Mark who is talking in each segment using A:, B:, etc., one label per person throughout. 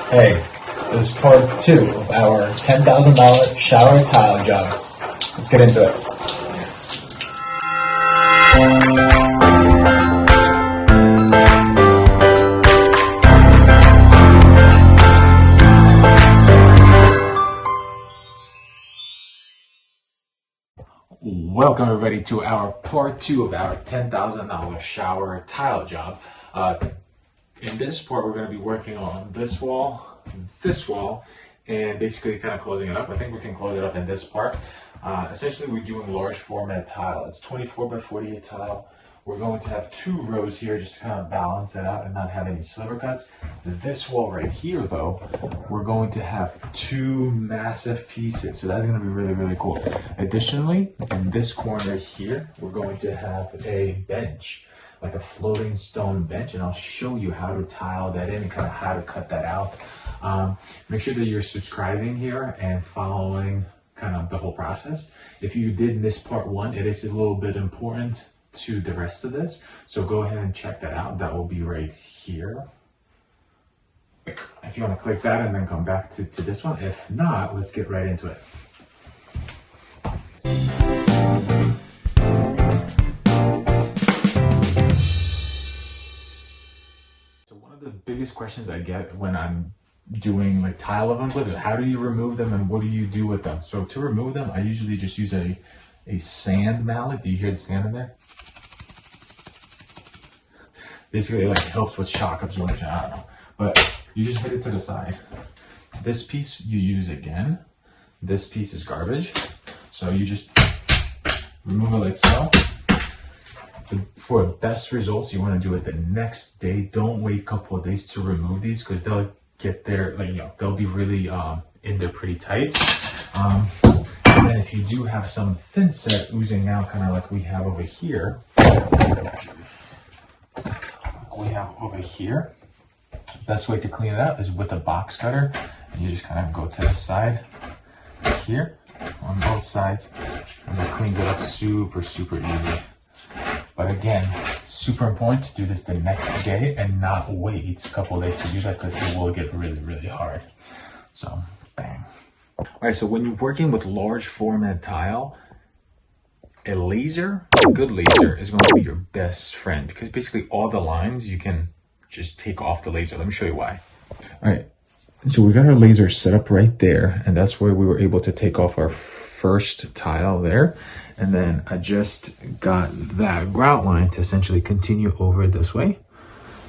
A: Hey, this is part 2 of our $10,000 shower tile job. Let's get into it. Welcome everybody to our part 2 of our $10,000 shower tile job. In this part, we're going to be working on this wall, and basically kind of closing it up. I think we can close it up in this part. Essentially, we're doing large format tile. It's 24 by 48 tile. We're going to have 2 rows here just to kind of balance it out and not have any sliver cuts. This wall right here, though, we're going to have 2 massive pieces. So that's going to be really, really cool. Additionally, in this corner here, we're going to have a bench, like a floating stone bench, and I'll show you how to tile that in and kind of how to cut that out. Make sure that you're subscribing here and following kind of the whole process. If you did miss part 1, it is a little bit important to the rest of this, so go ahead and check that out. That will be right here. If you want to click that and then come back to this one. If not, let's get right into it. So one of the biggest questions I get when I'm doing like tile oven clips is how do you remove them and what do you do with them? So to remove them, I usually just use a sand mallet. Do you hear the sand in there? Basically, it like helps with shock absorption. I don't know, but you just hit it to the side. This piece you use again. This piece is garbage, so you just remove it like so. For best results, you want to do it the next day. Don't wait a couple of days to remove these because they'll get there, like, you know, they'll be really in there pretty tight. And then if you do have some thin set oozing out, kind of like we have over here, best way to clean it out is with a box cutter, and you just kind of go to the side here on both sides, and it cleans it up super easy. But again, super important to do this the next day and not wait a couple of days to do that because it will get really hard. So bang. All right, so when you're working with large format tile, a good laser is going to be your best friend because basically all the lines you can just take off the laser. Let me show you why. All right, so we got our laser set up right there, and that's where we were able to take off our first tile there. And then I just got that grout line to essentially continue over this way.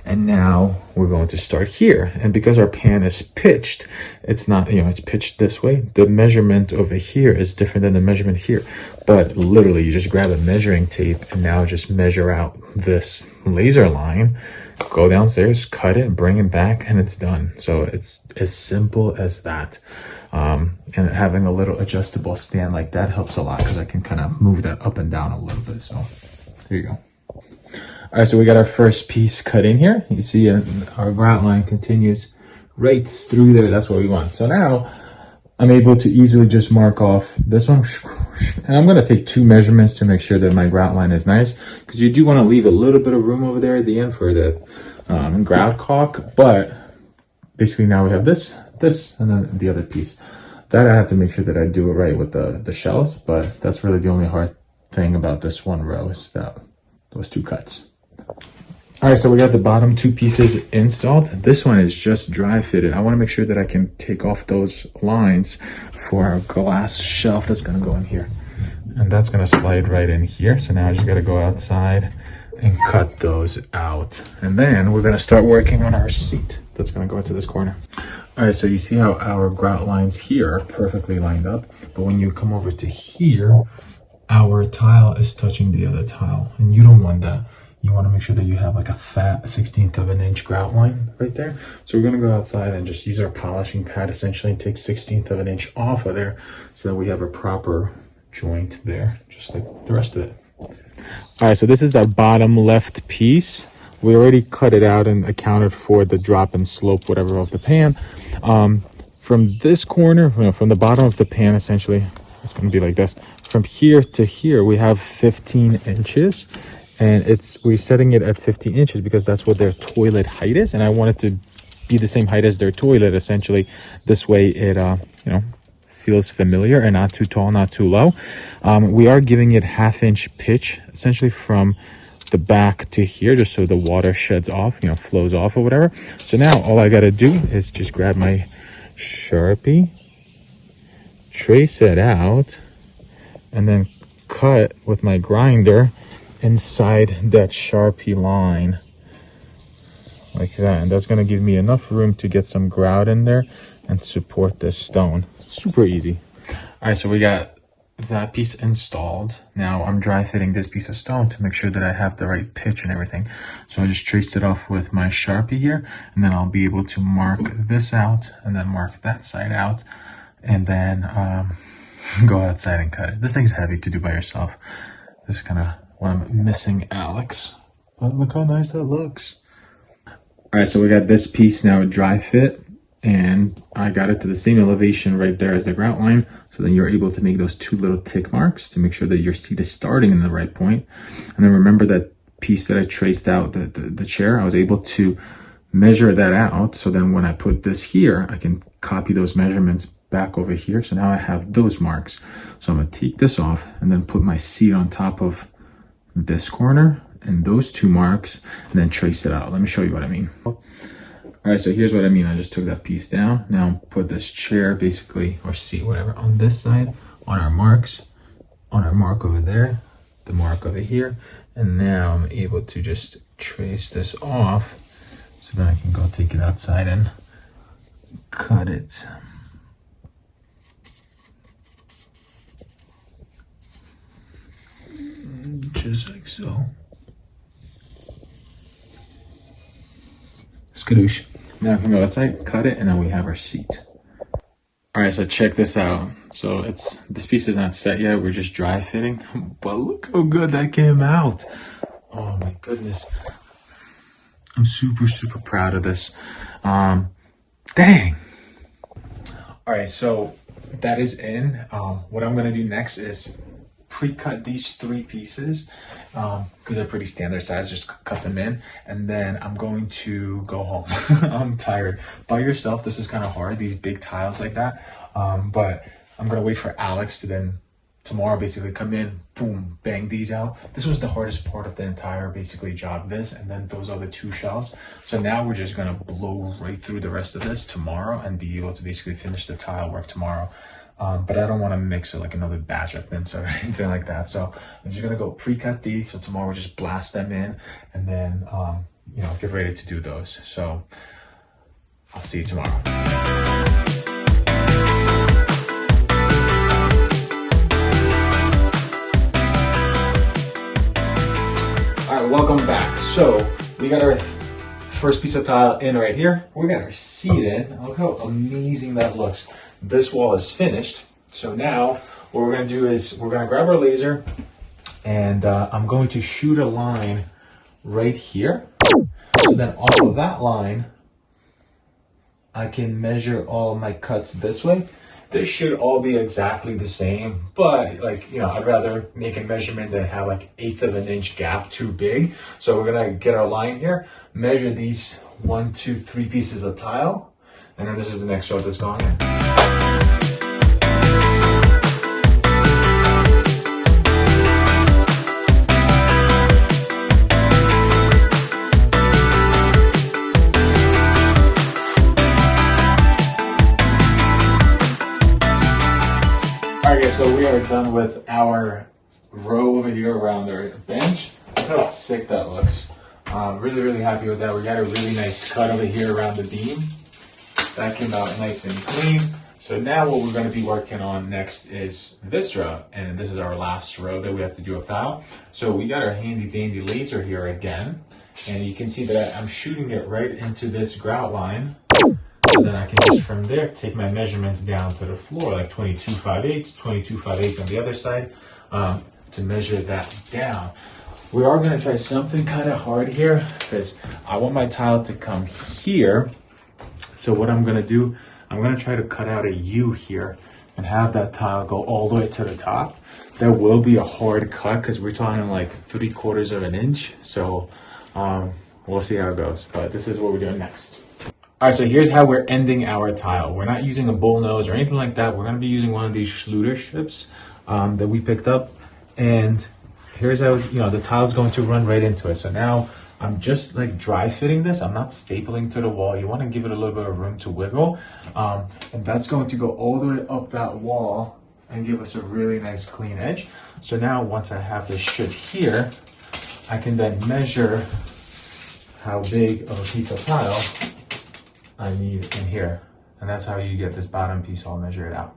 A: And now we're going to start here. And because our pan is pitched, it's not, you know, it's pitched this way. The measurement over here is different than the measurement here. But literally, you just grab a measuring tape and now just measure out this laser line, go downstairs, cut it, bring it back, and it's done. So it's as simple as that. And having a little adjustable stand like that helps a lot because I can kind of move that up and down a little bit. So there you go. All right, so we got our first piece cut in here. You see our grout line continues right through there. That's what we want. So now I'm able to easily just mark off this one. And I'm going to take 2 measurements to make sure that my grout line is nice, because you do want to leave a little bit of room over there at the end for the grout caulk. But basically now we have this, and then the other piece. That I have to make sure that I do it right with the shells, but that's really the only hard thing about this one row is that those 2 cuts. All right, so we got the bottom 2 pieces installed. This one is just dry fitted. I want to make sure that I can take off those lines for our glass shelf that's going to go in here. And that's going to slide right in here. So now I just got to go outside and cut those out. And then we're going to start working on our seat that's going to go into this corner. All right, so you see how our grout lines here are perfectly lined up, but when you come over to here, our tile is touching the other tile, and you don't want that. You want to make sure that you have like a fat 1/16 of an inch grout line right there. So we're going to go outside and just use our polishing pad essentially and take 1/16 of an inch off of there so that we have a proper joint there, just like the rest of it. All right, so this is that bottom left piece. We already cut it out and accounted for the drop and slope, whatever, of the pan. From this corner, from the bottom of the pan, essentially, it's going to be like this. From here to here, we have 15 inches. And we're setting it at 15 inches because that's what their toilet height is. And I wanted to be the same height as their toilet, essentially. This way it, you know, feels familiar and not too tall, not too low. We are giving it 1/2 inch pitch, essentially from the back to here, just so the water sheds off, you know, flows off or whatever. So now all I gotta do is just grab my Sharpie, trace it out, and then cut with my grinder inside that Sharpie line like that. And that's going to give me enough room to get some grout in there and support this stone. Super easy. All right, so we got that piece installed. Now I'm dry fitting this piece of stone to make sure that I have the right pitch and everything. So I just traced it off with my Sharpie here, and then I'll be able to mark this out and then mark that side out, and then go outside and cut it. This thing's heavy to do by yourself. This is kind of what I'm missing Alex. But look how nice that looks. All right, so we got this piece now dry fit, and I got it to the same elevation right there as the grout line. So then you're able to make those 2 little tick marks to make sure that your seat is starting in the right point. And then remember that piece that I traced out, the chair, I was able to measure that out. So then when I put this here, I can copy those measurements back over here. So now I have those marks. So I'm gonna take this off and then put my seat on top of this corner and those 2 marks, and then trace it out. Let me show you what I mean. All right, so here's what I mean. I just took that piece down. Now put this chair basically, or seat, whatever, on this side, on our marks, on our mark over there, the mark over here. And now I'm able to just trace this off, so then I can go take it outside and cut it. Just like so. Skadoosh. Now I can go outside, cut it, and now we have our seat. All right, so check this out. So this piece is not set yet. We're just dry fitting, but look how good that came out. Oh my goodness. I'm super, super proud of this. Dang. All right, so that is in. What I'm gonna do next is pre-cut these 3 pieces because they're pretty standard size. Just cut them in, and then I'm going to go home. I'm tired. By yourself, this is kind of hard, these big tiles like that, but I'm gonna wait for Alex to then tomorrow basically come in, boom, bang these out. This was the hardest part of the entire basically job, this, and then those other 2 shelves. So now we're just gonna blow right through the rest of this tomorrow and be able to basically finish the tile work tomorrow. But I don't want to mix it like another batch of things or anything like that. So I'm just gonna go pre-cut these. So tomorrow we'll just blast them in, and then you know, get ready to do those. So I'll see you tomorrow. All right, welcome back. So we got our first piece of tile in right here. We got our seat in. Look how amazing that looks. This wall is finished. So now what we're going to do is we're going to grab our laser, and I'm going to shoot a line right here. So then off of that line, I can measure all my cuts this way. They should all be exactly the same, but like, you know, I'd rather make a measurement than have like 1/8 of an inch gap too big. So we're going to get our line here, measure these 1, 2, 3 pieces of tile, and then this is the next row that's going in. Alright, so we are done with our row over here around our bench. Look how sick that looks. Really, really happy with that. We got a really nice cut over here around the beam. That came out nice and clean. So now what we're going to be working on next is this row. And this is our last row that we have to do a tile. So we got our handy dandy laser here again. And you can see that I'm shooting it right into this grout line. So then I can just from there take my measurements down to the floor, like 22/5/8, 22/5/8 on the other side, to measure that down. We are going to try something kind of hard here because I want my tile to come here. So what I'm going to do, I'm going to try to cut out a U here and have that tile go all the way to the top. There will be a hard cut because we're talking like 3/4 of an inch. So we'll see how it goes. But this is what we're doing next. All right, so here's how we're ending our tile. We're not using a bull nose or anything like that. We're gonna be using one of these Schluter strips that we picked up. And here's how, the tile's going to run right into it. So now I'm just like dry fitting this. I'm not stapling to the wall. You wanna give it a little bit of room to wiggle. And that's going to go all the way up that wall and give us a really nice clean edge. So now once I have this strip here, I can then measure how big of a piece of tile I need in here. And that's how you get this bottom piece. I'll measure it out.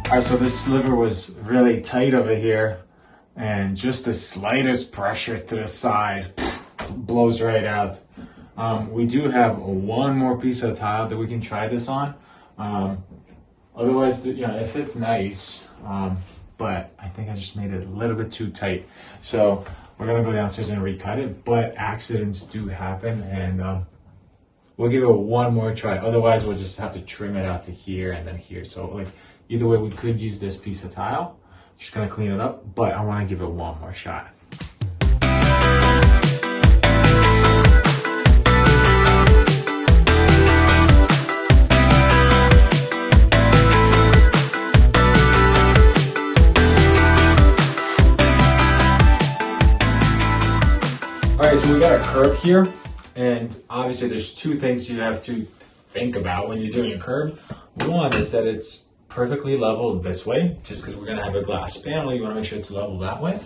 A: All right, so this sliver was really tight over here, and just the slightest pressure to the side blows right out. We do have one more piece of tile that we can try this on. Otherwise, it fits nice, but I think I just made it a little bit too tight. So we're gonna go downstairs and recut it, but accidents do happen, and we'll give it one more try. Otherwise, we'll just have to trim it out to here and then here. So like, either way, we could use this piece of tile. Just gonna clean it up, but I wanna give it one more shot. All right, so we got a curb here, and obviously there's two things you have to think about when you're doing a curb. One is that it's perfectly level this way, just because we're gonna have a glass panel, you wanna make sure it's level that way.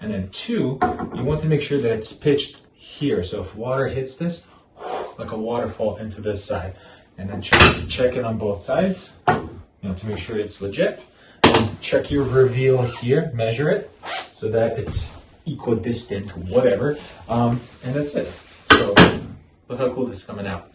A: And then two, you want to make sure that it's pitched here. So if water hits this, like a waterfall into this side. And then check it on both sides, to make sure it's legit. And check your reveal here, measure it so that it's equidistant, whatever. And that's it. So look how cool this is coming out.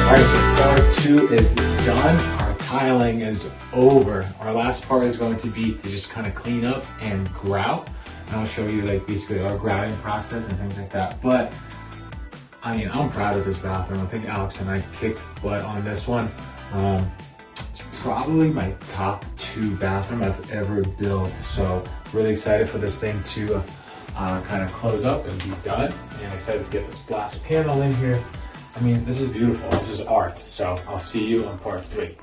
A: Alright, so part 2 is done. Our tiling is over. Our last part is going to be to just kind of clean up and grout. And I'll show you like basically our grouting process and things like that. But I mean, I'm proud of this bathroom. I think Alex and I kicked butt on this one. It's probably my top 2 bathroom I've ever built. So really excited for this thing to kind of close up and be done. And excited to get this glass panel in here. I mean, this is beautiful. This is art. So I'll see you on part 3.